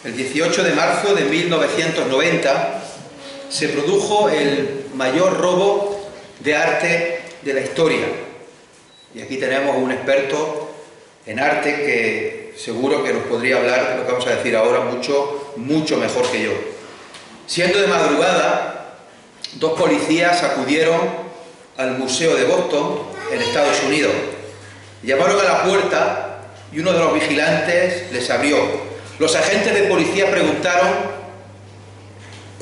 El 18 de marzo de 1990 se produjo el mayor robo de arte de la historia. Y aquí tenemos un experto en arte que seguro que nos podría hablar de lo que vamos a decir ahora mucho mejor que yo. Siendo de madrugada, dos policías acudieron al Museo de Boston, en Estados Unidos. Llamaron a la puerta y uno de los vigilantes les abrió. Los agentes de policía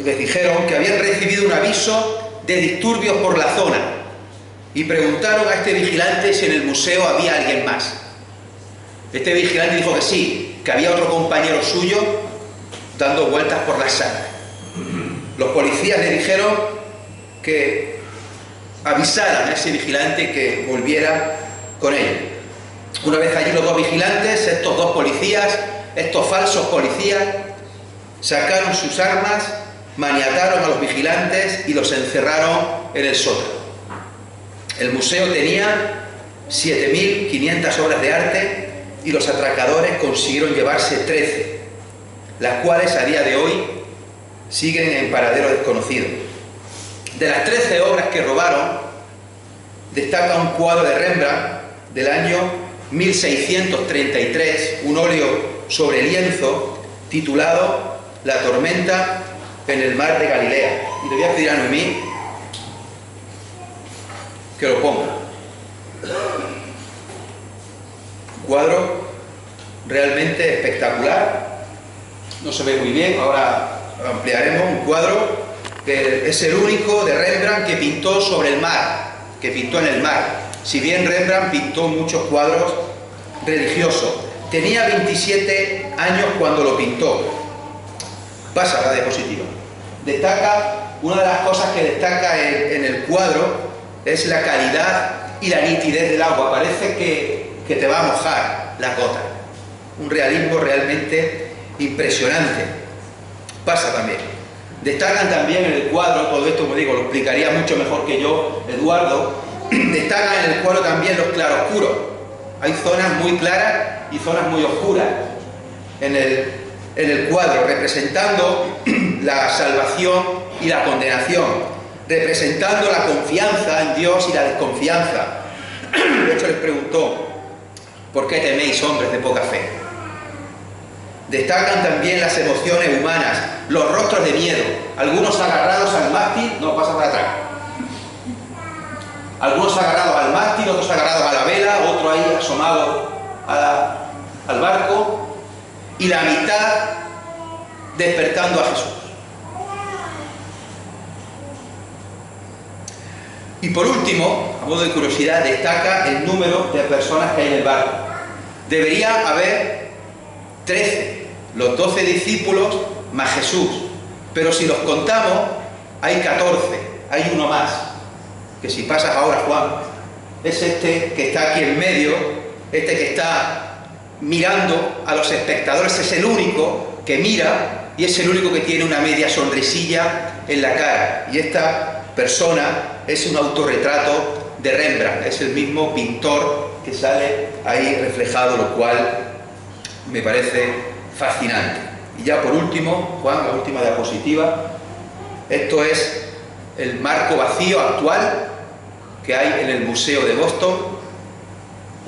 les dijeron que habían recibido un aviso de disturbios por la zona y preguntaron a este vigilante si en el museo había alguien más. Este vigilante dijo que sí, que había otro compañero suyo dando vueltas por la sala. Los policías le dijeron que avisaran a ese vigilante que volviera con él. Una vez allí los dos vigilantes, estos dos policías, estos falsos policías, sacaron sus armas, maniataron a los vigilantes y los encerraron en el sótano. El museo tenía 7.500 obras de arte y los atracadores consiguieron llevarse 13, las cuales a día de hoy siguen en paradero desconocido. De las 13 obras que robaron, destaca un cuadro de Rembrandt del año 1633, un óleo sobre lienzo titulado La tormenta en el mar de Galilea. Y le voy a pedir a Noemí que lo ponga. Un cuadro realmente espectacular. No se ve muy bien, ahora lo ampliaremos. Un cuadro que es el único de Rembrandt que pintó sobre el mar, que pintó en el mar. Si bien Rembrandt pintó muchos cuadros religiosos. Tenía 27 años cuando lo pintó. Pasa la diapositiva. Una de las cosas que destaca en el cuadro es la calidad y la nitidez del agua. Parece que te va a mojar la gota. Un realismo realmente impresionante. Pasa también. Destacan también en el cuadro, todo esto, como digo, lo explicaría mucho mejor que yo, Eduardo. Destacan en el cuadro también los claroscuros. Hay zonas muy claras y zonas muy oscuras en el cuadro, representando la salvación y la condenación, representando la confianza en Dios y la desconfianza. De hecho, les preguntó: ¿por qué teméis, hombres de poca fe? Destacan también las emociones humanas, los rostros de miedo, algunos agarrados al mástil, no, pasa para atrás. Algunos agarrados al mástil, otros agarrados a la vela, otro ahí asomado al barco, y la mitad despertando a Jesús. Y por último, a modo de curiosidad, destaca el número de personas que hay en el barco. Debería haber 13, los 12 discípulos más Jesús, pero si los contamos, hay 14, hay uno más, que si pasas ahora, Juan, es este que está aquí en medio, este que está mirando a los espectadores, es el único que mira y es el único que tiene una media sonrisilla en la cara. Y esta persona es un autorretrato de Rembrandt, es el mismo pintor que sale ahí reflejado, lo cual me parece fascinante. Y ya por último, Juan, la última diapositiva, esto es el marco vacío actual que hay en el Museo de Boston,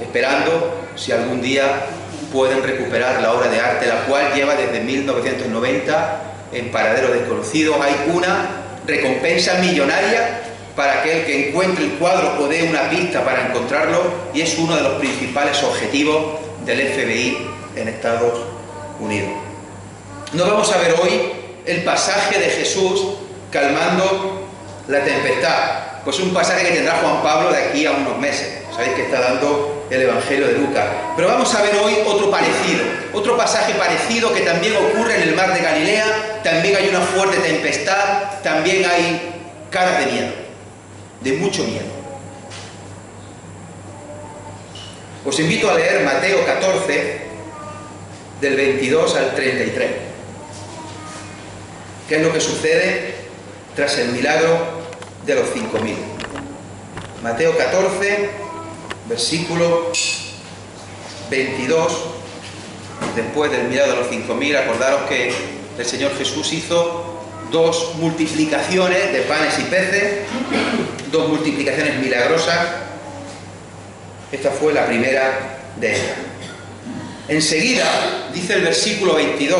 esperando si algún día pueden recuperar la obra de arte, la cual lleva desde 1990 en paradero desconocido. Hay una recompensa millonaria para aquel que encuentre el cuadro o dé una pista para encontrarlo, y es uno de los principales objetivos del FBI en Estados Unidos. Nos vamos a ver hoy el pasaje de Jesús calmando la tempestad. Pues un pasaje que tendrá Juan Pablo de aquí a unos meses. Sabéis que está dando el Evangelio de Lucas. Pero vamos a ver hoy otro parecido, otro pasaje parecido que también ocurre en el mar de Galilea. También hay una fuerte tempestad, también hay caras de miedo, de mucho miedo. Os invito a leer Mateo 14, del 22 al 33. ¿Qué es lo que sucede tras el milagro de los 5.000? Mateo 14, versículo 22 después del milagro de los 5.000, acordaros que el Señor Jesús hizo 2 multiplicaciones de panes y peces, 2 multiplicaciones milagrosas. Esta fue la primera de ellas. Enseguida, dice el versículo 22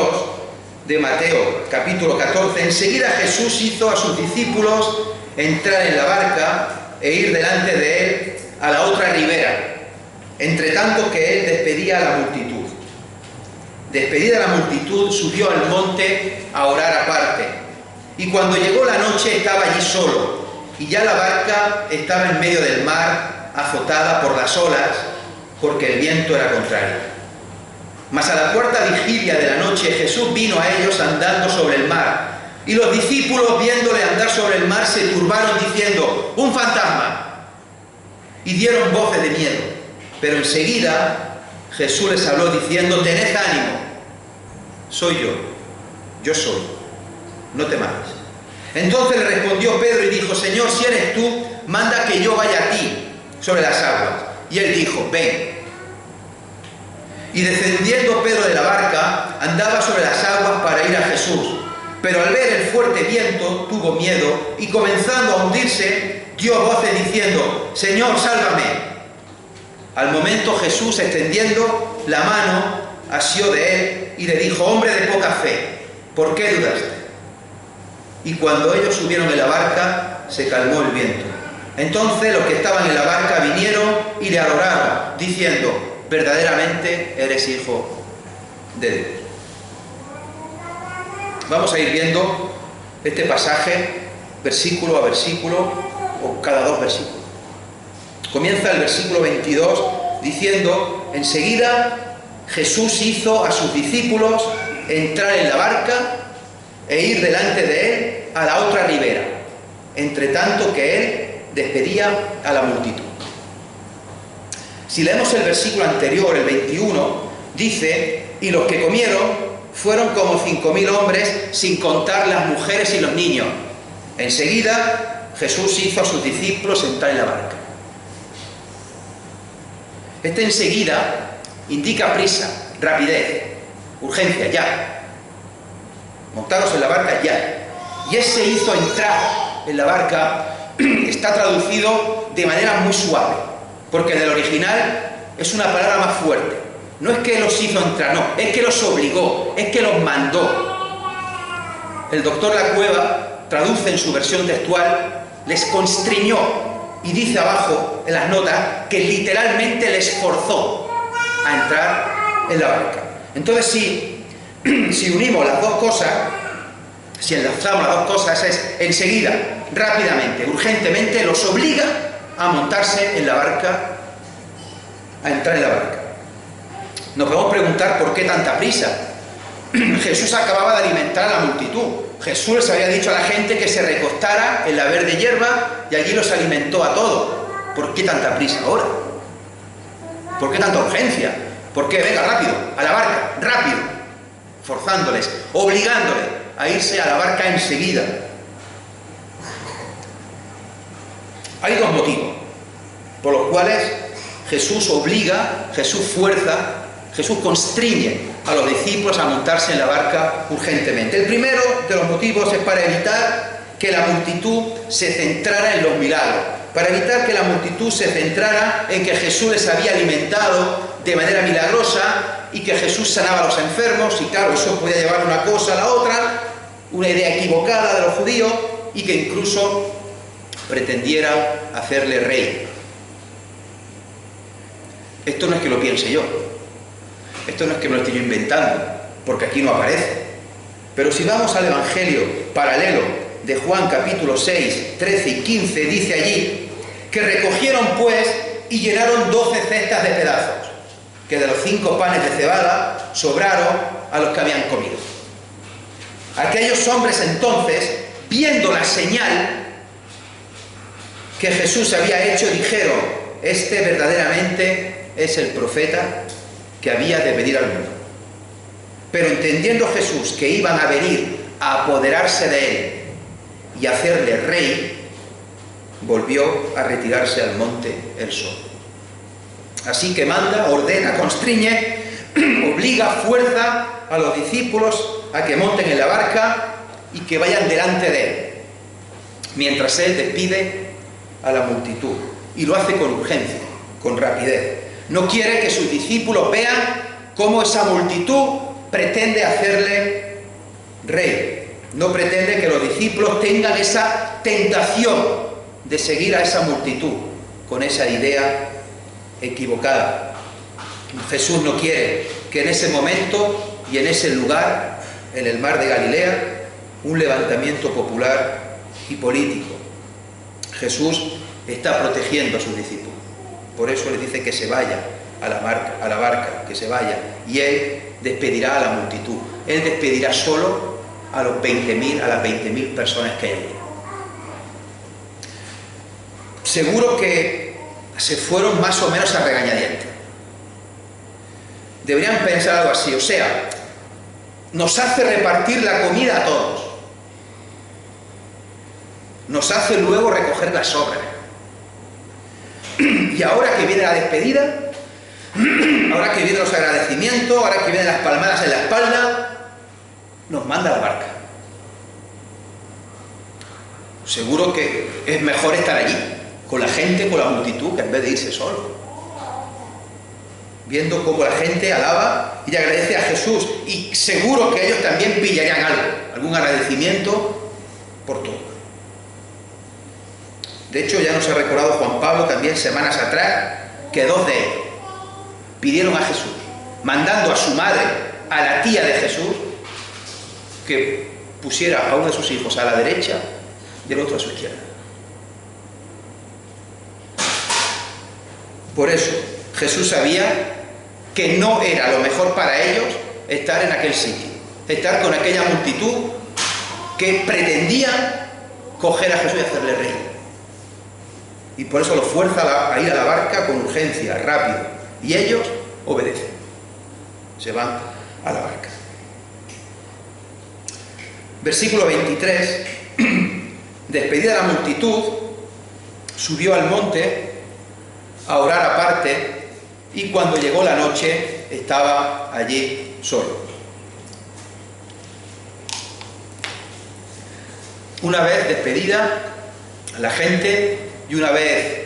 de Mateo, capítulo 14, enseguida Jesús hizo a sus discípulos entrar en la barca e ir delante de él a la otra ribera, entre tanto que él despedía a la multitud. Despedida la multitud, subió al monte a orar aparte. Y cuando llegó la noche estaba allí solo, y ya la barca estaba en medio del mar, azotada por las olas, porque el viento era contrario. Mas a la cuarta vigilia de la noche Jesús vino a ellos andando sobre el mar, y los discípulos, viéndole andar sobre el mar, se turbaron diciendo: ¡un fantasma! Y dieron voces de miedo. Pero enseguida Jesús les habló diciendo: tened ánimo, soy yo soy, no temáis. Entonces le respondió Pedro y dijo: Señor, si eres tú, manda que yo vaya a ti sobre las aguas. Y él dijo: ven. Y descendiendo Pedro de la barca, andaba sobre las aguas para ir a Jesús. Pero al ver el fuerte viento, tuvo miedo, y comenzando a hundirse, dio voces diciendo: Señor, sálvame. Al momento Jesús, extendiendo la mano, asió de él y le dijo: hombre de poca fe, ¿por qué dudaste? Y cuando ellos subieron en la barca, se calmó el viento. Entonces los que estaban en la barca vinieron y le adoraron, diciendo: verdaderamente eres hijo de Dios. Vamos a ir viendo este pasaje versículo a versículo, o cada 2 versículos. Comienza el versículo 22 diciendo: enseguida Jesús hizo a sus discípulos entrar en la barca e ir delante de él a la otra ribera, entre tanto que él despedía a la multitud. Si leemos el versículo anterior, el 21, dice: y los que comieron fueron como 5.000 hombres, sin contar las mujeres y los niños. Enseguida Jesús hizo a sus discípulos entrar en la barca. Este enseguida indica prisa, rapidez, urgencia, ya. Montaros en la barca ya. Y ese hizo entrar en la barca está traducido de manera muy suave, porque en el original es una palabra más fuerte. No es que los hizo entrar, no, es que los obligó, es que los mandó. El doctor Lacueva traduce en su versión textual: les constriñó, y dice abajo en las notas que literalmente les forzó a entrar en la barca. Entonces, si unimos las dos cosas, si enlazamos las dos cosas, es enseguida, rápidamente, urgentemente, los obliga a montarse en la barca, a entrar en la barca. Nos podemos preguntar por qué tanta prisa. Jesús acababa de alimentar a la multitud. Jesús les había dicho a la gente que se recostara en la verde hierba y allí los alimentó a todos. ¿Por qué tanta prisa ahora? ¿Por qué tanta urgencia? ¿Por qué? Venga, rápido, a la barca, rápido, forzándoles, obligándoles a irse a la barca enseguida. Hay 2 motivos por los cuales Jesús obliga, Jesús fuerza, Jesús constriñe a los discípulos a montarse en la barca urgentemente. El primero de los motivos es para evitar que la multitud se centrara en los milagros, para evitar que la multitud se centrara en que Jesús les había alimentado de manera milagrosa y que Jesús sanaba a los enfermos, y claro, eso podía llevar una cosa a la otra, una idea equivocada de los judíos, y que incluso pretendiera hacerle rey. Esto no es que lo piense yo, esto no es que me lo estoy yo inventando, porque aquí no aparece. Pero si vamos al Evangelio paralelo de Juan capítulo 6, 13 y 15, dice allí que recogieron pues y llenaron 12 cestas de pedazos, que de los 5 panes de cebada sobraron a los que habían comido. Aquellos hombres entonces, viendo la señal que Jesús había hecho, dijeron: este verdaderamente es el profeta que había de venir al mundo. Pero entendiendo Jesús que iban a venir a apoderarse de él y hacerle rey, volvió a retirarse al monte él solo. Así que manda, ordena, constriñe, obliga, fuerza a los discípulos a que monten en la barca y que vayan delante de él, mientras él despide a la multitud. Y lo hace con urgencia, con rapidez. No quiere que sus discípulos vean cómo esa multitud pretende hacerle rey. No pretende que los discípulos tengan esa tentación de seguir a esa multitud con esa idea equivocada. Jesús no quiere que en ese momento y en ese lugar, en el mar de Galilea, un levantamiento popular y político. Jesús está protegiendo a sus discípulos. Por eso les dice que se vaya a la barca, que se vaya. Y él despedirá a la multitud. Él despedirá solo a las 20.000 personas que hay allí. Seguro que se fueron más o menos a regañadientes. Deberían pensar algo así, o sea, nos hace repartir la comida a todos. Nos hace luego recoger las sobras. Y ahora que viene la despedida, ahora que vienen los agradecimientos, ahora que vienen las palmadas en la espalda, nos manda a la barca. Seguro que es mejor estar allí, con la gente, con la multitud, que en vez de irse solo. Viendo cómo la gente alaba y agradece a Jesús. Y seguro que ellos también pillarían algo, algún agradecimiento por todo. De hecho, ya nos ha recordado Juan Pablo también semanas atrás que 2 de ellos pidieron a Jesús, mandando a su madre, a la tía de Jesús, que pusiera a uno de sus hijos a la derecha y el otro a su izquierda. Por eso, Jesús sabía que no era lo mejor para ellos estar en aquel sitio, estar con aquella multitud que pretendía coger a Jesús y hacerle rey. Y por eso los fuerza a ir a la barca con urgencia, rápido. Y ellos obedecen. Se van a la barca. Versículo 23. Despedida la multitud, subió al monte a orar aparte, y cuando llegó la noche estaba allí solo. Una vez despedida la gente y una vez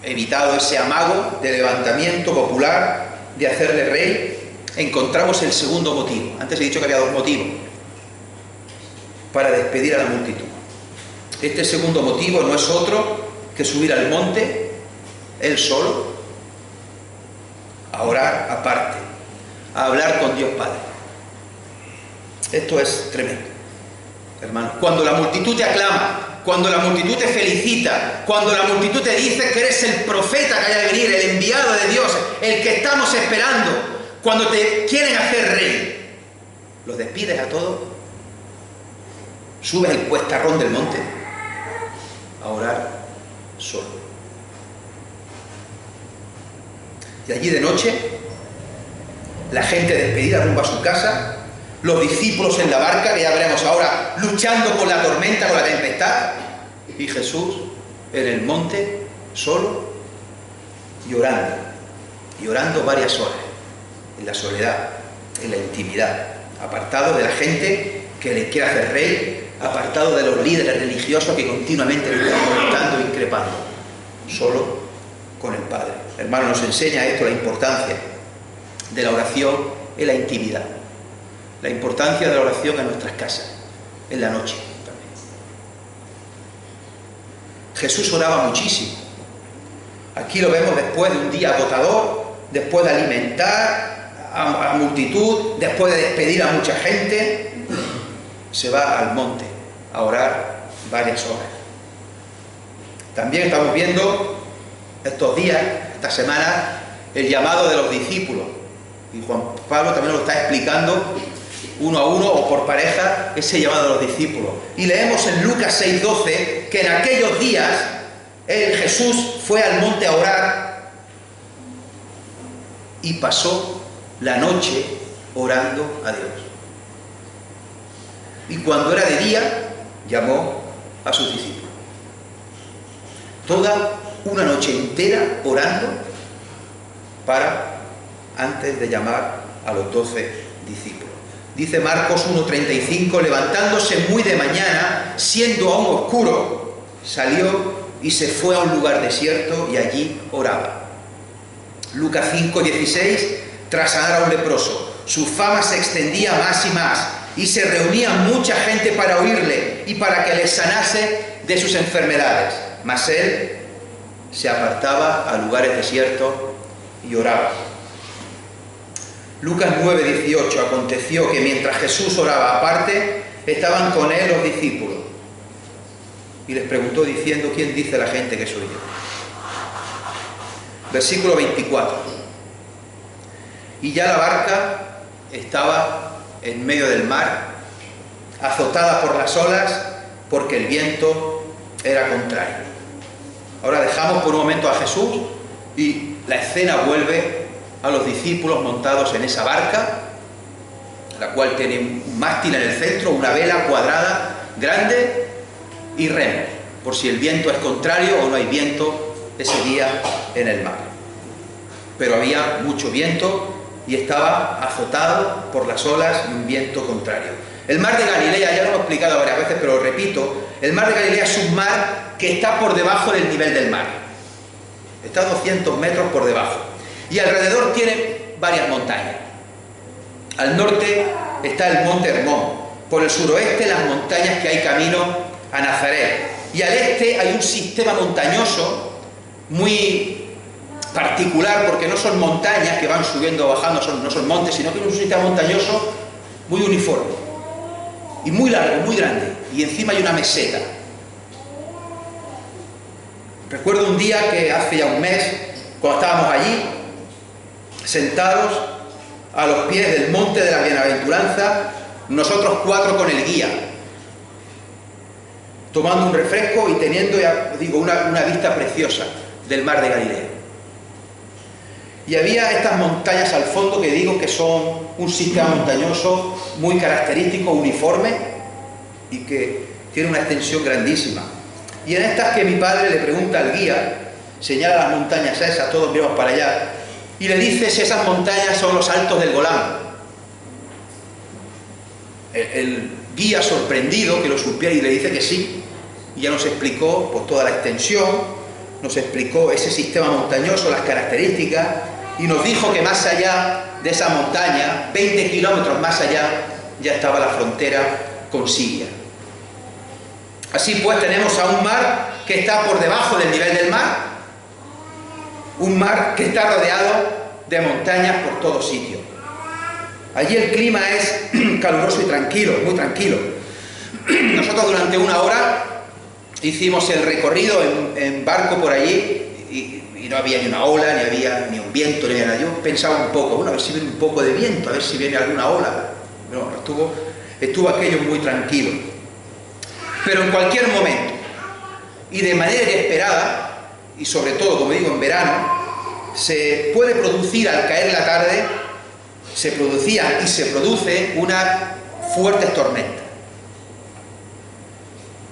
evitado ese amago de levantamiento popular, de hacerle rey, encontramos el segundo motivo. Antes he dicho que había 2 motivos para despedir a la multitud. Este segundo motivo no es otro que subir al monte, él solo, a orar aparte, a hablar con Dios Padre. Esto es tremendo, hermanos. Cuando la multitud te aclama, cuando la multitud te felicita, cuando la multitud te dice que eres el profeta que haya de venir, el enviado de Dios, el que estamos esperando, cuando te quieren hacer rey, los despides a todos, subes el cuestarrón del monte a orar solo. Y allí de noche, la gente despedida rumbo a su casa, los discípulos en la barca, que ya veremos ahora, luchando con la tormenta, con la tempestad, y Jesús en el monte, solo, llorando varias horas, en la soledad, en la intimidad, apartado de la gente que le quiere hacer rey, apartado de los líderes religiosos que continuamente le están molestando e increpando, solo con el Padre. Hermano, nos enseña esto, la importancia de la oración en la intimidad, la importancia de la oración en nuestras casas, en la noche también. Jesús oraba muchísimo. Aquí lo vemos después de un día agotador, después de alimentar a multitud, después de despedir a mucha gente, se va al monte a orar varias horas. También estamos viendo estos días, esta semana, el llamado de los discípulos. Y Juan Pablo también lo está explicando uno a uno o por pareja, ese llamado de los discípulos. Y leemos en Lucas 6:12 que en aquellos días Jesús fue al monte a orar y pasó la noche orando a Dios. Y cuando era de día, llamó a sus discípulos. Toda una noche entera orando antes de llamar a los 12 discípulos. Dice Marcos 1:35, levantándose muy de mañana, siendo aún oscuro, salió y se fue a un lugar desierto y allí oraba. Lucas 5:16, tras sanar a un leproso, su fama se extendía más y más, y se reunía mucha gente para oírle y para que les sanase de sus enfermedades. Mas él se apartaba a lugares desiertos y oraba. Lucas 9:18, aconteció que mientras Jesús oraba aparte, estaban con él los discípulos. Y les preguntó diciendo, ¿quién dice la gente que soy yo? Versículo 24. Y ya la barca estaba en medio del mar, azotada por las olas, porque el viento era contrario. Ahora dejamos por un momento a Jesús y la escena vuelve a los discípulos montados en esa barca, la cual tiene un mástil en el centro, una vela cuadrada, grande, y remos, por si el viento es contrario o no hay viento ese día en el mar. Pero había mucho viento y estaba azotado por las olas y un viento contrario. El mar de Galilea, ya lo he explicado varias veces, pero lo repito, el mar de Galilea es un mar que está por debajo del nivel del mar. Está a 200 metros por debajo. Y alrededor tiene varias montañas. Al norte está el monte Hermón. Por el suroeste las montañas que hay camino a Nazaret. Y al este hay un sistema montañoso muy particular, porque no son montañas que van subiendo o bajando, no son montes, sino que es un sistema montañoso muy uniforme y muy largo, muy grande, y encima hay una meseta. Recuerdo un día que hace ya un mes, cuando estábamos allí sentados a los pies del monte de la bienaventuranza, nosotros 4 con el guía, tomando un refresco y teniendo, ya digo, una vista preciosa del mar de Galilea. Y había estas montañas al fondo que digo que son un sistema montañoso muy característico, uniforme, y que tiene una extensión grandísima. Y en estas que mi padre le pregunta al guía, señala las montañas esas, todos miramos para allá, y le dice si esas montañas son los altos del Golán. El guía, sorprendido que lo supiera, y le dice que sí, y ya nos explicó pues toda la extensión, nos explicó ese sistema montañoso, las características, y nos dijo que más allá de esa montaña, 20 kilómetros más allá, ya estaba la frontera con Siria. Así pues tenemos a un mar que está por debajo del nivel del mar, un mar que está rodeado de montañas por todos sitios. Allí el clima es caluroso y tranquilo, muy tranquilo. Nosotros durante 1 hora hicimos el recorrido en barco por allí y no había ni una ola, ni había ni un viento, ni nada. Yo pensaba un poco, bueno, a ver si viene un poco de viento, a ver si viene alguna ola. No, estuvo aquello muy tranquilo. Pero en cualquier momento, y de manera inesperada, y sobre todo, como digo, en verano, se puede producir al caer la tarde, se producía y se produce una fuerte tormenta,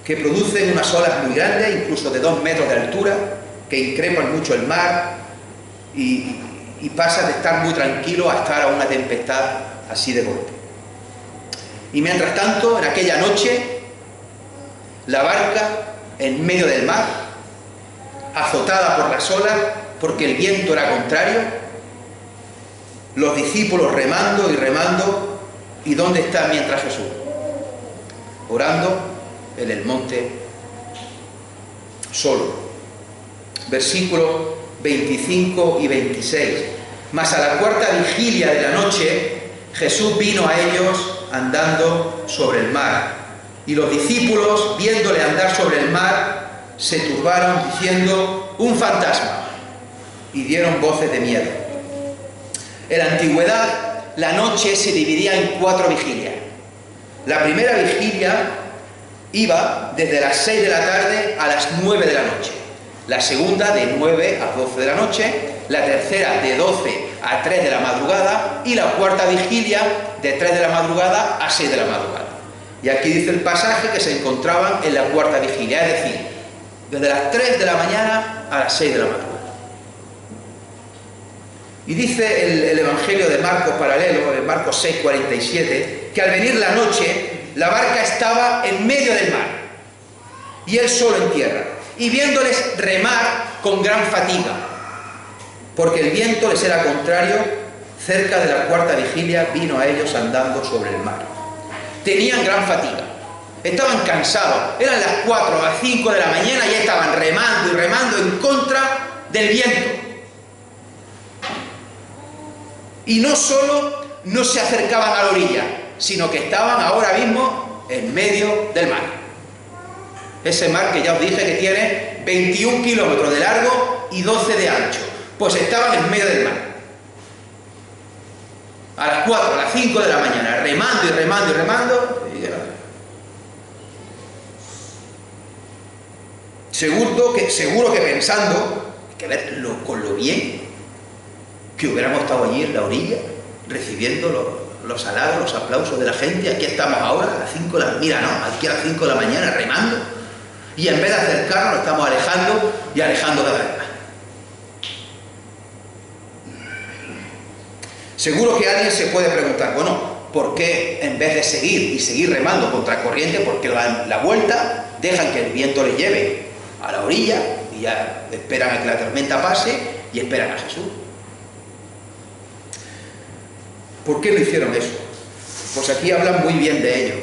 que producen unas olas muy grandes, incluso de 2 metros de altura, que increpan mucho el mar y pasa de estar muy tranquilo a estar a una tempestad así de golpe. Y mientras tanto, en aquella noche, la barca en medio del mar, azotada por las olas, porque el viento era contrario, los discípulos remando y remando, ¿y dónde está mientras Jesús? Orando en el monte solo. Versículos 25 y 26. Mas a la 4ª vigilia de la noche, Jesús vino a ellos andando sobre el mar. Y los discípulos, viéndole andar sobre el mar, se turbaron diciendo, un fantasma, y dieron voces de miedo. En la antigüedad, la noche se dividía en 4 vigilias. La primera vigilia iba desde las 6 de la tarde a las 9 de la noche. La segunda de 9 a 12 de la noche. La tercera de 12 a 3 de la madrugada. Y la 4ª vigilia de 3 de la madrugada a 6 de la madrugada. Y aquí dice el pasaje que se encontraban en la 4ª vigilia, es decir, desde las 3 de la mañana a las 6 de la madrugada. Y dice el Evangelio de Marcos paralelo, en Marcos 6:47, que al venir la noche, la barca estaba en medio del mar, y él solo en tierra, y viéndoles remar con gran fatiga, porque el viento les era contrario, cerca de la cuarta vigilia vino a ellos andando sobre el mar. Tenían gran fatiga, estaban cansados, eran las 4 o las 5 de la mañana y estaban remando y remando en contra del viento. Y no solo no se acercaban a la orilla, sino que estaban ahora mismo en medio del mar. Ese mar que ya os dije que tiene 21 kilómetros de largo y 12 de ancho. Pues estaban en medio del mar. A las 4, a las 5 de la mañana, remando y remando y remando. Seguro que pensando, que ver con lo bien que hubiéramos estado allí en la orilla, recibiendo los halagos, los aplausos de la gente. Aquí estamos ahora, a las 5 de la mañana, mira, ¿no? Aquí a las 5 de la mañana remando, y en vez de acercarnos, nos estamos alejando y alejando cada vez más. Seguro que alguien se puede preguntar, bueno, ¿por qué en vez de seguir remando contra corriente, por qué dan la vuelta, dejan que el viento les lleve a la orilla y ya esperan a que la tormenta pase y esperan a Jesús? ¿Por qué no hicieron eso? Pues aquí hablan muy bien de ello.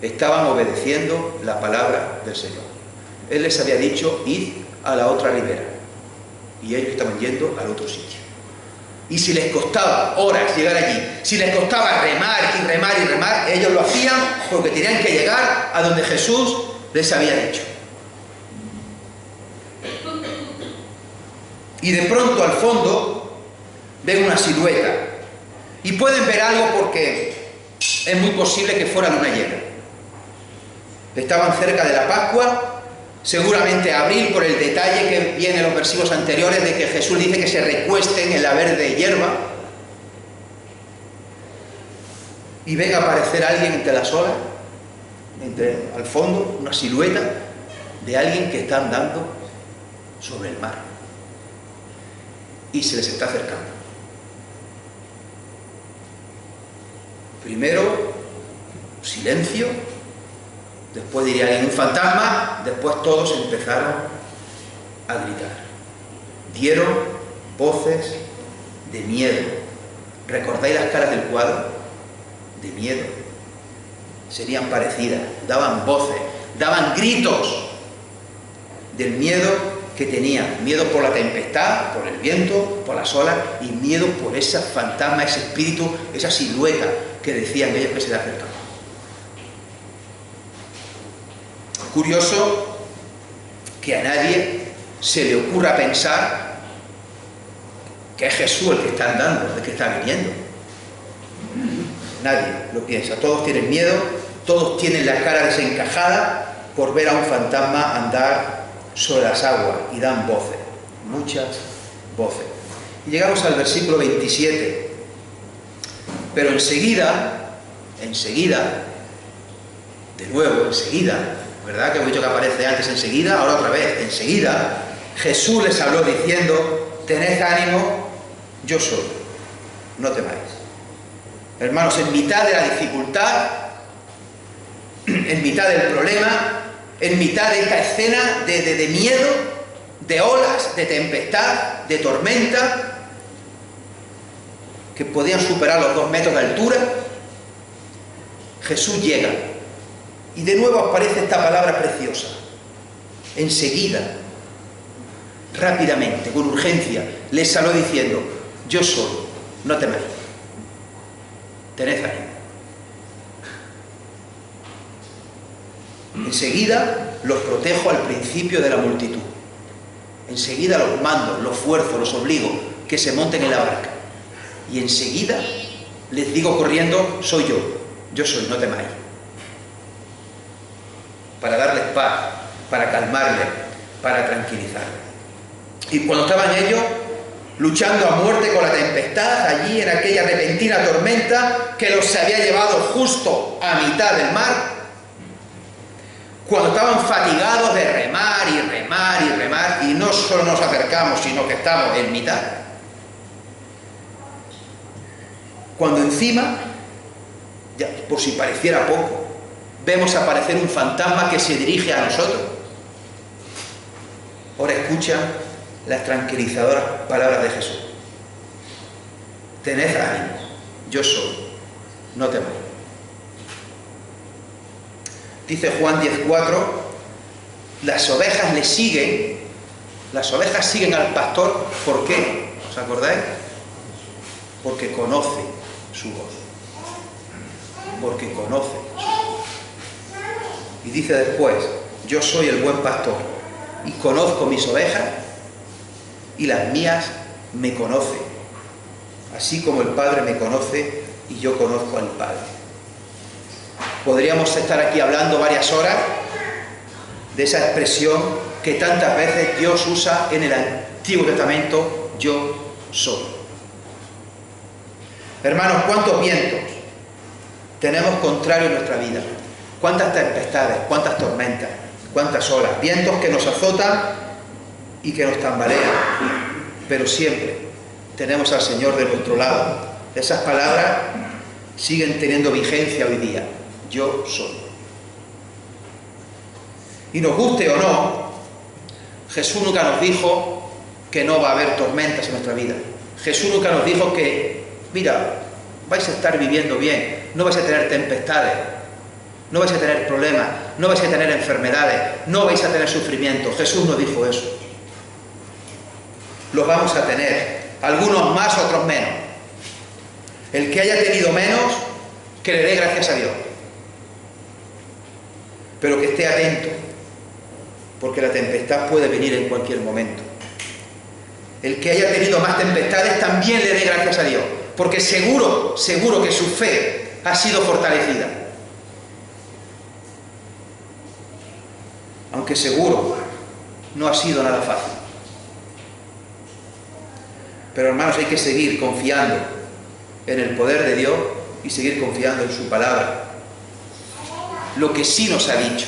Estaban obedeciendo la palabra del Señor. Él les había dicho, id a la otra ribera, y ellos estaban yendo al otro sitio. Y si les costaba horas llegar allí, si les costaba remar y remar y remar, ellos lo hacían porque tenían que llegar a donde Jesús les había dicho. Y de pronto al fondo ven una silueta. Y pueden ver algo porque es muy posible que fuera luna llena. Estaban cerca de la Pascua, seguramente abril, por el detalle que viene en los versículos anteriores de que Jesús dice que se recuesten en la verde hierba. Y ven aparecer alguien entre las olas, al fondo, una silueta de alguien que está andando sobre el mar. Y se les está acercando. Primero, silencio, después diría alguien, un fantasma, después todos empezaron a gritar. Dieron voces de miedo. ¿Recordáis las caras del cuadro? De miedo. Serían parecidas, daban voces, daban gritos del miedo que tenían. Miedo por la tempestad, por el viento, por las olas, y miedo por ese fantasma, ese espíritu, esa silueta que decían ellos que se le acercaba. Curioso que a nadie se le ocurra pensar que es Jesús el que está andando, el que está viniendo. Nadie lo piensa. Todos tienen miedo, todos tienen la cara desencajada por ver a un fantasma andar sobre las aguas, y dan voces, muchas voces. Y llegamos al versículo 27. Pero enseguida, de nuevo, enseguida, ¿verdad? Que hemos dicho que aparece antes enseguida, ahora otra vez, enseguida, Jesús les habló diciendo, tened ánimo, yo soy, no temáis. Hermanos, en mitad de la dificultad, en mitad del problema, en mitad de esta escena de miedo, de olas, de tempestad, de tormenta, que podían superar los 2 metros de altura, Jesús llega. Y de nuevo aparece esta palabra preciosa. Enseguida, rápidamente, con urgencia, les habló diciendo, yo soy, no temáis. Tened ánimo. Enseguida los protejo al principio de la multitud. Enseguida los mando, los fuerzo, los obligo que se monten en la barca. Y enseguida les digo corriendo, soy yo soy, no temáis. Para darles paz, para calmarles, para tranquilizarles. Y cuando estaban ellos luchando a muerte con la tempestad, allí en aquella repentina tormenta que los había llevado justo a mitad del mar, cuando estaban fatigados de remar y remar y remar, y no solo nos acercamos, sino que estamos en mitad, Cuando encima, ya por si pareciera poco, vemos aparecer un fantasma que se dirige a nosotros. Ahora escucha las tranquilizadoras palabras de Jesús. Tened ánimo, yo soy, no temáis. Dice Juan 10:4, las ovejas le siguen, las ovejas siguen al pastor, ¿por qué? ¿Os acordáis? Porque conoce su voz. Porque conoce su voz. Y dice después, yo soy el buen pastor y conozco mis ovejas y las mías me conocen, así como el Padre me conoce y yo conozco al Padre. Podríamos estar aquí hablando varias horas de esa expresión que tantas veces Dios usa en el Antiguo Testamento, yo soy. Hermanos, ¿cuántos vientos tenemos contrarios en nuestra vida? ¿Cuántas tempestades, cuántas tormentas, cuántas olas? Vientos que nos azotan y que nos tambalean. Pero siempre tenemos al Señor de nuestro lado. Esas palabras siguen teniendo vigencia hoy día. Yo soy. Y nos guste o no, Jesús nunca nos dijo que no va a haber tormentas en nuestra vida. Jesús nunca nos dijo que, mira, vais a estar viviendo bien, no vais a tener tempestades, no vais a tener problemas, no vais a tener enfermedades, no vais a tener sufrimiento. Jesús no dijo eso. Los vamos a tener, algunos más, otros menos. El que haya tenido menos, que le dé gracias a Dios. Pero que esté atento, porque la tempestad puede venir en cualquier momento. El que haya tenido más tempestades también le dé gracias a Dios, porque seguro que su fe ha sido fortalecida. Aunque seguro no ha sido nada fácil. Pero hermanos, hay que seguir confiando en el poder de Dios y seguir confiando en su palabra. Lo que sí nos ha dicho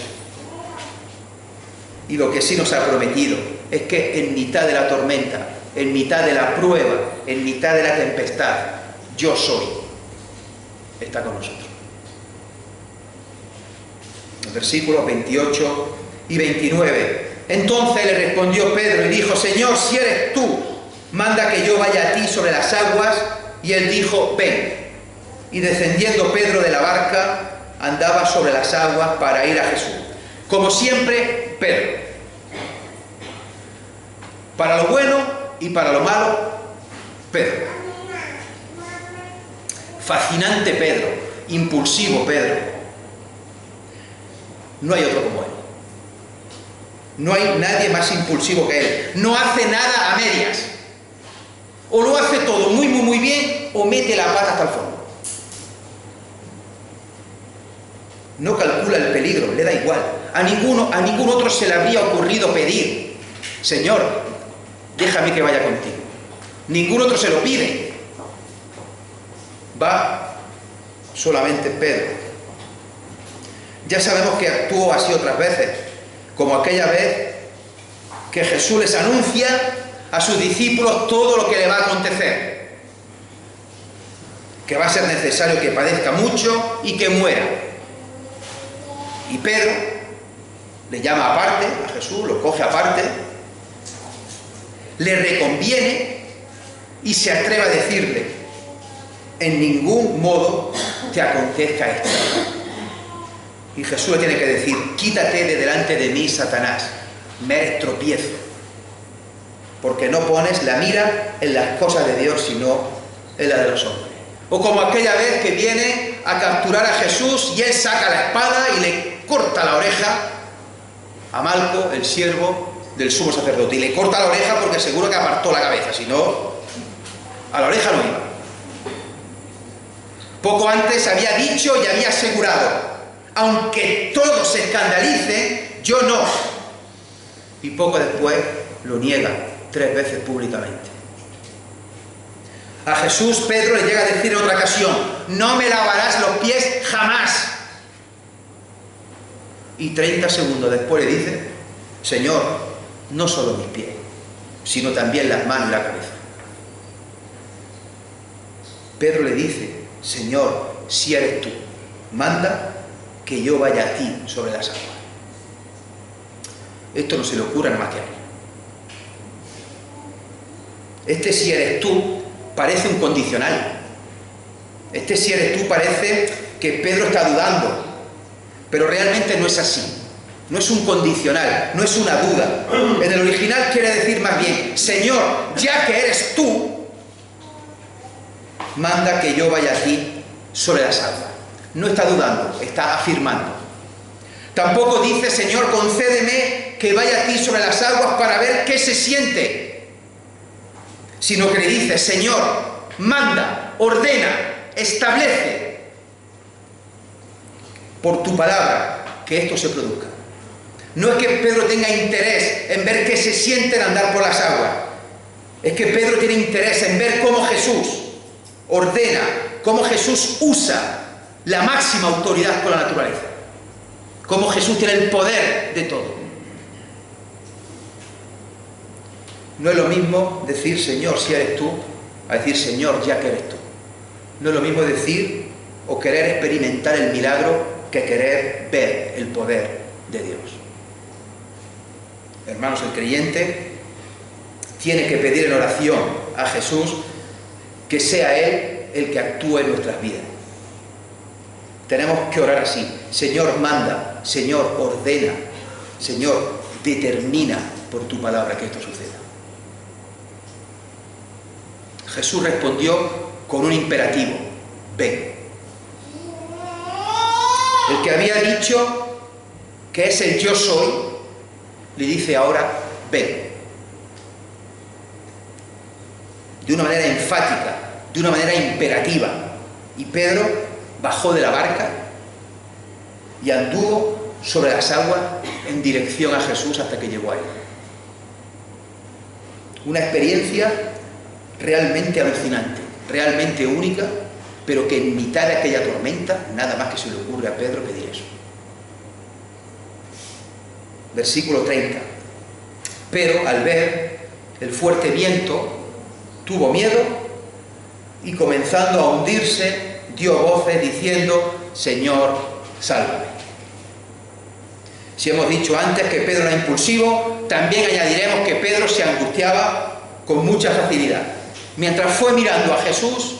y lo que sí nos ha prometido es que en mitad de la tormenta, en mitad de la prueba, en mitad de la tempestad, yo soy, está con nosotros. Los versículos 28 y 29. Entonces le respondió Pedro y dijo, Señor, si eres tú, manda que yo vaya a ti sobre las aguas. Y él dijo, ven. Y descendiendo Pedro de la barca, andaba sobre las aguas para ir a Jesús. Como siempre, Pedro. Para lo bueno y para lo malo, Pedro. Fascinante Pedro, impulsivo Pedro. No hay otro como él. No hay nadie más impulsivo que él. No hace nada a medias. O lo hace todo muy bien, o mete la pata hasta el fondo. No calcula el peligro, le da igual. A ningún otro se le habría ocurrido pedir, Señor, déjame que vaya contigo. Ningún otro se lo pide. Va solamente Pedro. Ya sabemos que actuó así otras veces, como aquella vez que Jesús les anuncia a sus discípulos todo lo que le va a acontecer, que va a ser necesario que padezca mucho y que muera. Y Pedro le llama aparte a Jesús, lo coge aparte, le reconviene y se atreve a decirle, en ningún modo te acontezca esto. Y Jesús le tiene que decir, quítate de delante de mí, Satanás, me eres tropiezo, porque no pones la mira en las cosas de Dios, sino en la de los hombres. O como aquella vez que viene a capturar a Jesús y él saca la espada y le corta la oreja a Malco, el siervo del sumo sacerdote. Y le corta la oreja porque seguro que apartó la cabeza, si no, a la oreja no iba. Poco antes había dicho y había asegurado, aunque todos se escandalicen, yo no. Y poco después lo niega 3 veces públicamente. A Jesús Pedro le llega a decir en otra ocasión, no me lavarás los pies jamás. Y 30 segundos después le dice, Señor, no solo mis pies, sino también las manos y la cabeza. Pedro le dice Señor, si eres tú, manda que yo vaya a ti sobre las aguas. Esto no se le ocurre nada más que a él. Este si eres tú parece un condicional. Este si eres tú parece que Pedro está dudando, pero realmente no es así. No es un condicional, no es una duda. En el original quiere decir más bien, Señor, ya que eres tú, manda que yo vaya a ti sobre las aguas. No está dudando, está afirmando. Tampoco dice, Señor, concédeme que vaya a ti sobre las aguas para ver qué se siente, sino que le dice, Señor, manda, ordena, establece por tu palabra que esto se produzca. No es que Pedro tenga interés en ver qué se siente de andar por las aguas, es que Pedro tiene interés en ver cómo Jesús ordena, cómo Jesús usa la máxima autoridad con la naturaleza, cómo Jesús tiene el poder de todo. No es lo mismo decir, Señor, si eres tú, a decir, Señor, ya que eres tú. No es lo mismo decir o querer experimentar el milagro que querer ver el poder de Dios. Hermanos, el creyente tiene que pedir en oración a Jesús que sea Él el que actúe en nuestras vidas. Tenemos que orar así, Señor, manda, Señor, ordena, Señor, determina por tu palabra que esto suceda. Jesús respondió con un imperativo, ven. El que había dicho que es el yo soy, le dice ahora, ven. De una manera enfática, de una manera imperativa. Y Pedro bajó de la barca y anduvo sobre las aguas en dirección a Jesús hasta que llegó a él. Una experiencia realmente alucinante, realmente única, pero que en mitad de aquella tormenta nada más que se le ocurre a Pedro pedir eso. Versículo 30. Pero al ver el fuerte viento, tuvo miedo y comenzando a hundirse, dio voces diciendo, Señor, sálvame. Si hemos dicho antes que Pedro era impulsivo, también añadiremos que Pedro se angustiaba con mucha facilidad. Mientras fue mirando a Jesús,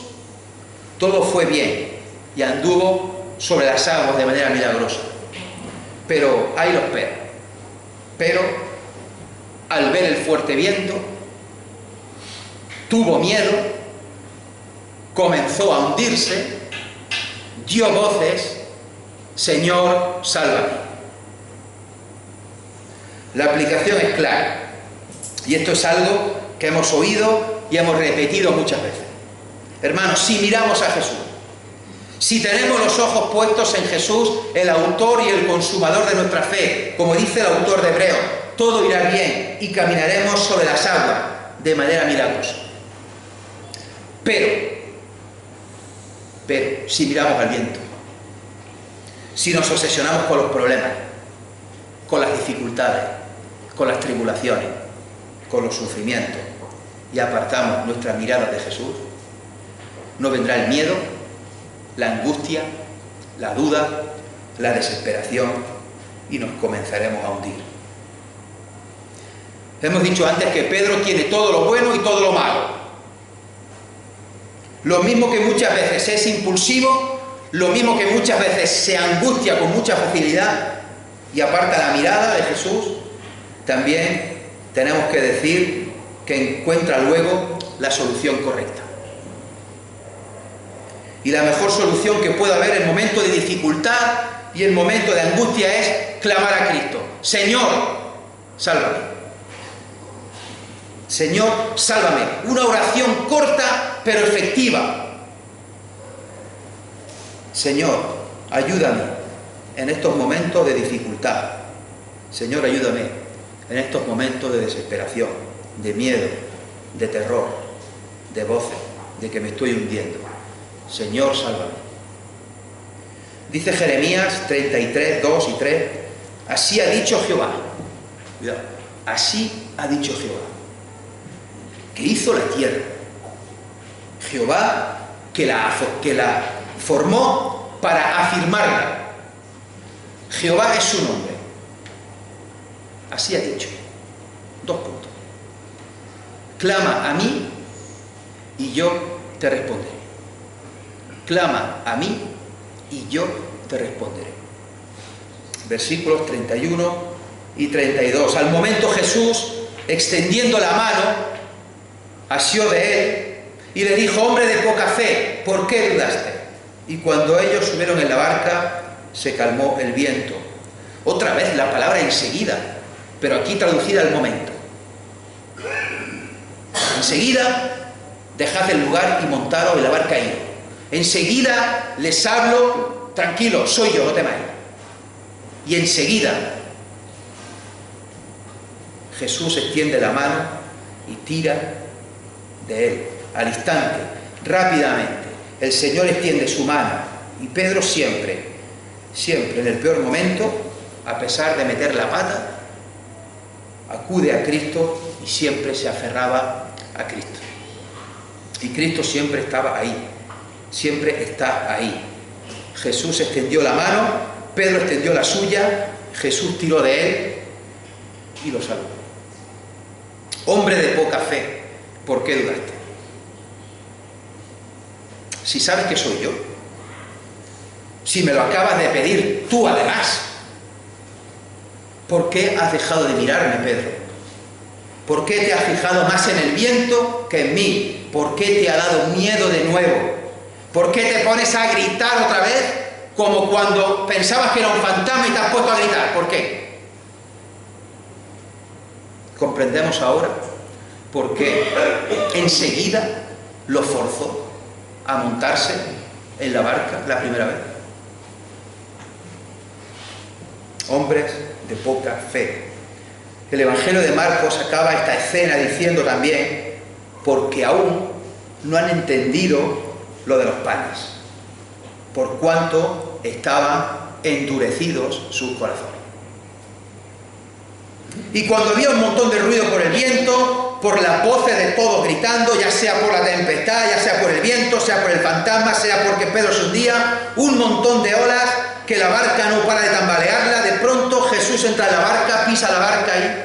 todo fue bien y anduvo sobre las aguas de manera milagrosa. Pero hay los peros. Pero al ver el fuerte viento, tuvo miedo, comenzó a hundirse, dio voces, Señor, sálvame. La aplicación es clara, y esto es algo que hemos oído y hemos repetido muchas veces. Hermanos, si miramos a Jesús, si tenemos los ojos puestos en Jesús, el autor y el consumador de nuestra fe, como dice el autor de Hebreos, todo irá bien y caminaremos sobre las aguas de manera milagrosa. Pero, si miramos al viento, si nos obsesionamos con los problemas, con las dificultades, con las tribulaciones, con los sufrimientos, y apartamos nuestras miradas de Jesús, no vendrá el miedo, la angustia, la duda, la desesperación, y nos comenzaremos a hundir. Hemos dicho antes que Pedro tiene todo lo bueno y todo lo malo. Lo mismo que muchas veces es impulsivo, lo mismo que muchas veces se angustia con mucha facilidad y aparta la mirada de Jesús, también tenemos que decir que encuentra luego la solución correcta. Y la mejor solución que puede haber en momentos de dificultad y en momentos de angustia es clamar a Cristo. Señor, sálvame. Señor, sálvame. Una oración corta pero efectiva. Señor, ayúdame en estos momentos de dificultad. Señor, ayúdame en estos momentos de desesperación, de miedo, de terror, de voces, de que me estoy hundiendo. Señor, sálvame. Dice Jeremías 33, 2 y 3, así ha dicho Jehová. Cuidado, así ha dicho Jehová, que hizo la tierra. Jehová que la formó para afirmarla. Jehová es su nombre. Así ha dicho. 2 puntos. Clama a mí y yo te responderé. Clama a mí y yo te responderé. Versículos 31 y 32. Al momento Jesús, extendiendo la mano, asió de él y le dijo: hombre de poca fe, ¿por qué dudaste? Y cuando ellos subieron en la barca, se calmó el viento. Otra vez la palabra enseguida, pero aquí traducida al momento. Enseguida dejad el lugar y montaros en la barca y ido. Enseguida les hablo: tranquilo, soy yo, no temáis. Y enseguida Jesús extiende la mano y tira de él. Al instante, rápidamente, el Señor extiende su mano y Pedro siempre en el peor momento, a pesar de meter la pata, acude a Cristo y siempre se aferraba a Cristo. Y Cristo siempre estaba ahí, siempre está ahí. Jesús extendió la mano, Pedro extendió la suya, Jesús tiró de él y lo salvó. Hombre de poca fe, ¿por qué dudaste? Si sabes que soy yo, si me lo acabas de pedir tú además, ¿por qué has dejado de mirarme, Pedro? ¿Por qué te has fijado más en el viento que en mí? ¿Por qué te ha dado miedo de nuevo? ¿Por qué te pones a gritar otra vez como cuando pensabas que era un fantasma y te has puesto a gritar? ¿Por qué? Comprendemos ahora por qué enseguida lo forzó a montarse en la barca la primera vez. Hombres de poca fe. El Evangelio de Marcos acaba esta escena diciendo también: porque aún no han entendido lo de los panes, por cuanto estaban endurecidos sus corazones. Y cuando había un montón de ruido por el viento, por las voces de todos gritando, ya sea por la tempestad, ya sea por el viento, sea por el fantasma, sea porque Pedro se hundía, un montón de olas, que la barca no para de tambalearla, de pronto Jesús entra en la barca, pisa la barca y...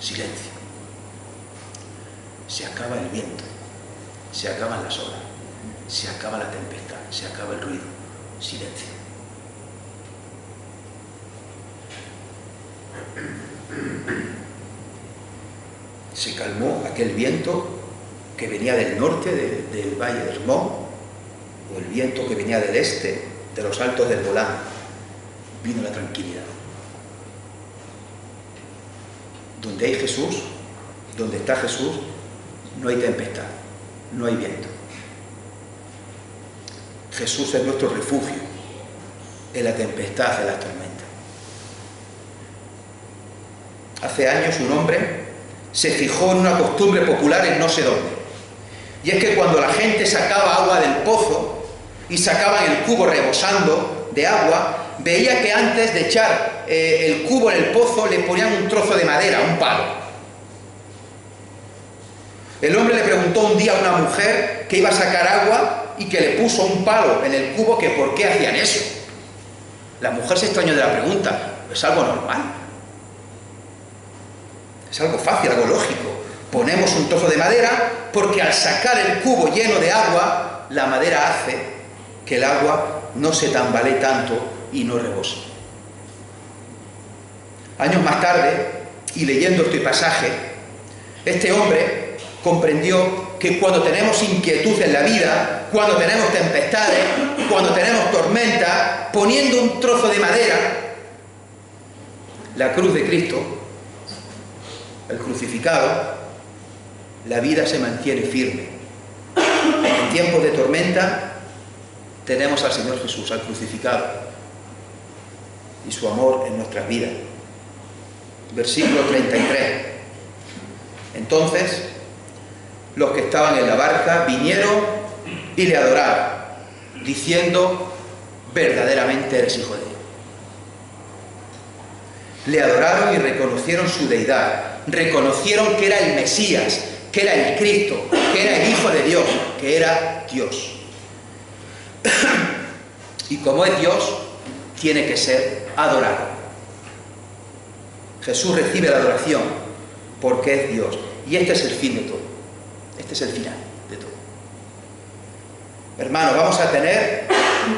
silencio. Se acaba el viento, se acaban las olas, se acaba la tempestad, se acaba el ruido. Silencio. Se calmó aquel viento que venía del norte, del valle de Hermón, o el viento que venía del este, de los altos del Golán. Vino la tranquilidad. Donde hay Jesús, donde está Jesús, no hay tempestad, no hay viento. Jesús es nuestro refugio en la tempestad, en las tormentas. Hace años un hombre se fijó en una costumbre popular en no sé dónde. Y es que cuando la gente sacaba agua del pozo y sacaban el cubo rebosando de agua, veía que antes de echar el cubo en el pozo le ponían un trozo de madera, un palo. El hombre le preguntó un día a una mujer que iba a sacar agua y que le puso un palo en el cubo, que por qué hacían eso. La mujer se extrañó de la pregunta. Es algo normal. Es algo fácil, algo lógico. Ponemos un trozo de madera porque al sacar el cubo lleno de agua, la madera hace que el agua no se tambalee tanto y no rebose. Años más tarde, y leyendo este pasaje, este hombre comprendió que cuando tenemos inquietud en la vida, cuando tenemos tempestades, cuando tenemos tormentas, poniendo un trozo de madera, la cruz de Cristo, el crucificado, la vida se mantiene firme. En tiempos de tormenta tenemos al Señor Jesús, al crucificado, y su amor en nuestras vidas. Versículo 33. Entonces, los que estaban en la barca vinieron y le adoraron, diciendo: verdaderamente eres hijo de Dios. Le adoraron y reconocieron su deidad. reconocieron que era el Mesías, que era el Cristo, que era el Hijo de Dios, que era Dios. Y como es Dios, tiene que ser adorado. Jesús recibe la adoración porque es Dios. Y este es el fin de todo. Este es el final de todo. Hermanos, vamos a tener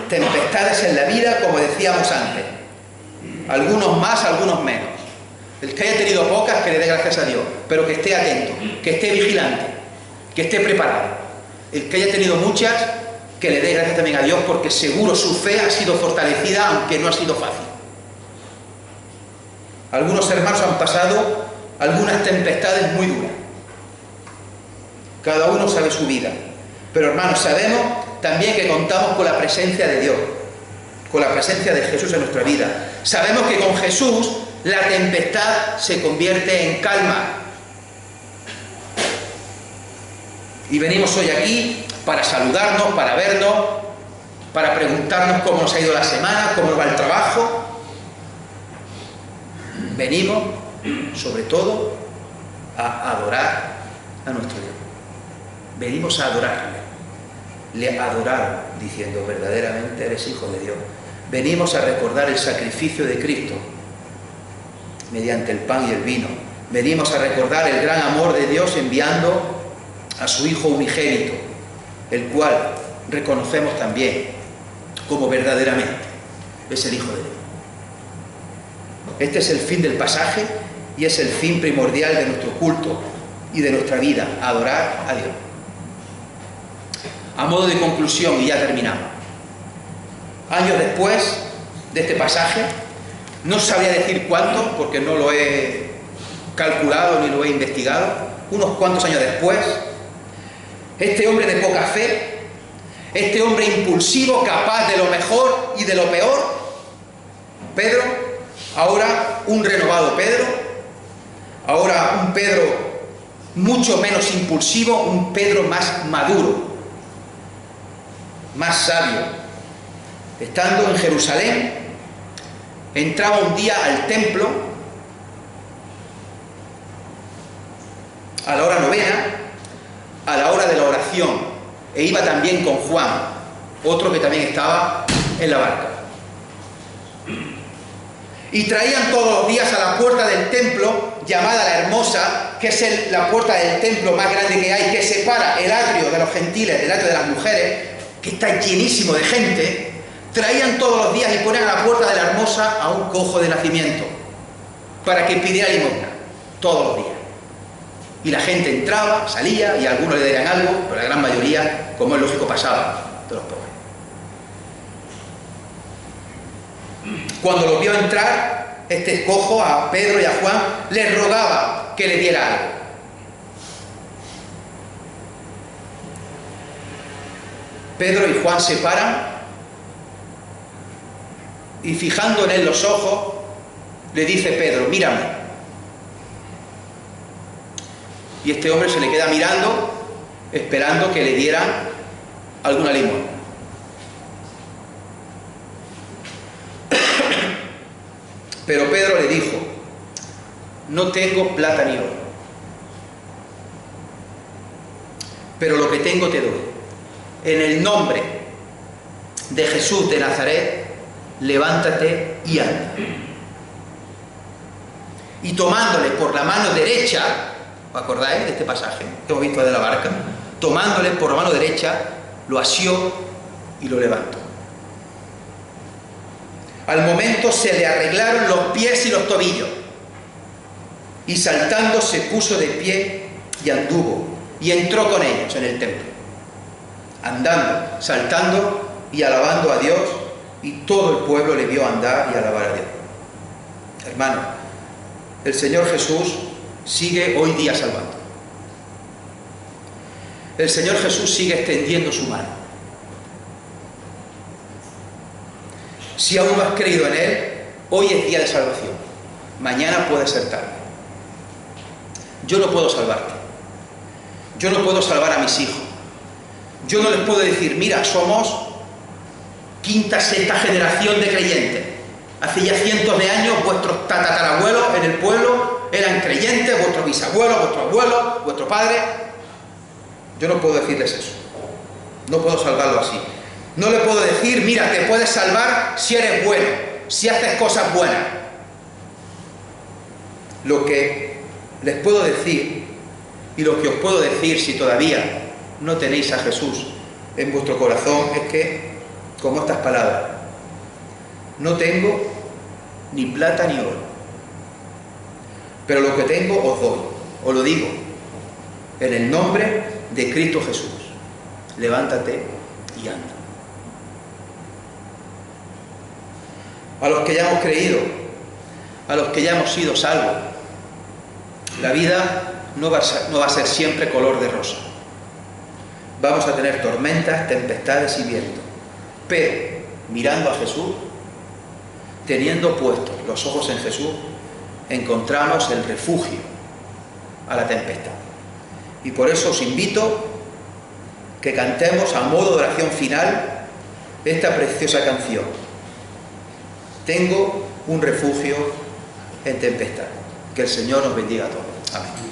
tempestades en la vida, como decíamos antes. Algunos más, algunos menos. El que haya tenido pocas, que le dé gracias a Dios, pero que esté atento, que esté vigilante, que esté preparado. El que haya tenido muchas, que le dé gracias también a Dios, porque seguro su fe ha sido fortalecida, aunque no ha sido fácil. Algunos hermanos han pasado algunas tempestades muy duras. Cada uno sabe su vida. Pero hermanos, sabemos también que contamos con la presencia de Dios, con la presencia de Jesús en nuestra vida. Sabemos que con Jesús la tempestad se convierte en calma. Y venimos hoy aquí para saludarnos, para vernos, para preguntarnos cómo nos ha ido la semana, cómo nos va el trabajo. Venimos, sobre todo, a adorar a nuestro Dios. Venimos a adorarle. Le adoraron diciendo, verdaderamente eres Hijo de Dios. Venimos a recordar el sacrificio de Cristo mediante el pan y el vino. Venimos a recordar el gran amor de Dios enviando a su Hijo unigénito, el cual reconocemos también como verdaderamente es el Hijo de Dios. Este es el fin del pasaje y es el fin primordial de nuestro culto y de nuestra vida, adorar a Dios. A modo de conclusión, y ya terminamos, años después de este pasaje, no sabría decir cuánto, porque no lo he calculado ni lo he investigado, unos cuantos años después, este hombre de poca fe, este hombre impulsivo, capaz de lo mejor y de lo peor, Pedro, ahora un renovado Pedro, ahora un Pedro mucho menos impulsivo, un Pedro más maduro, más sabio, estando en Jerusalén, entraba un día al templo a la hora novena, a la hora de la oración, e iba también con Juan, otro que también estaba en la barca. Y traían todos los días a la puerta del templo, llamada la Hermosa, que es la puerta del templo más grande que hay, que separa el atrio de los gentiles del atrio de las mujeres, que está llenísimo de gente. Traían todos los días y ponían a la puerta de la Hermosa a un cojo de nacimiento para que pidiera limosna todos los días. Y la gente entraba, salía, y a algunos le darían algo, pero la gran mayoría, como es lógico, pasaba de los pobres. Cuando los vio entrar, este cojo a Pedro y a Juan les rogaba que le diera algo. Pedro y Juan se paran y, fijando en él los ojos, le dice Pedro, mírame. Y este hombre se le queda mirando, esperando que le dieran alguna limosna. Pero Pedro le dijo, no tengo plata ni oro, pero lo que tengo te doy. En el nombre de Jesús de Nazaret, levántate y anda. Y tomándole por la mano derecha, ¿os acordáis de este pasaje que hemos visto de la barca? Tomándole por la mano derecha, lo asió y lo levantó. Al momento se le arreglaron los pies y los tobillos, y saltando se puso de pie y anduvo, y entró con ellos en el templo, andando, saltando y alabando a Dios, y todo el pueblo le vio andar y alabar a Dios. Hermano, el Señor Jesús sigue hoy día salvando. El Señor Jesús sigue extendiendo su mano. Si aún no has creído en Él, hoy es día de salvación. Mañana puede ser tarde. Yo no puedo salvarte. Yo no puedo salvar a mis hijos. Yo no les puedo decir, mira, somos quinta, sexta generación de creyentes. Hace ya cientos de años vuestros tatarabuelos en el pueblo eran creyentes, vuestros bisabuelos, vuestros abuelos, vuestro padre. Yo no puedo decirles eso. No puedo salvarlo así. No le puedo decir, mira, te puedes salvar si eres bueno, si haces cosas buenas. Lo que les puedo decir, y lo que os puedo decir si todavía no tenéis a Jesús en vuestro corazón, es que, como estas palabras, no tengo ni plata ni oro, pero lo que tengo os doy, os lo digo, en el nombre de Cristo Jesús. Levántate y anda. A los que ya hemos creído, a los que ya hemos sido salvos, la vida no va a ser siempre color de rosa. Vamos a tener tormentas, tempestades y vientos, pero mirando a Jesús, teniendo puestos los ojos en Jesús, encontramos el refugio a la tempestad. Y por eso os invito que cantemos a modo de oración final esta preciosa canción. Tengo un refugio en tempestad. Que el Señor nos bendiga a todos. Amén.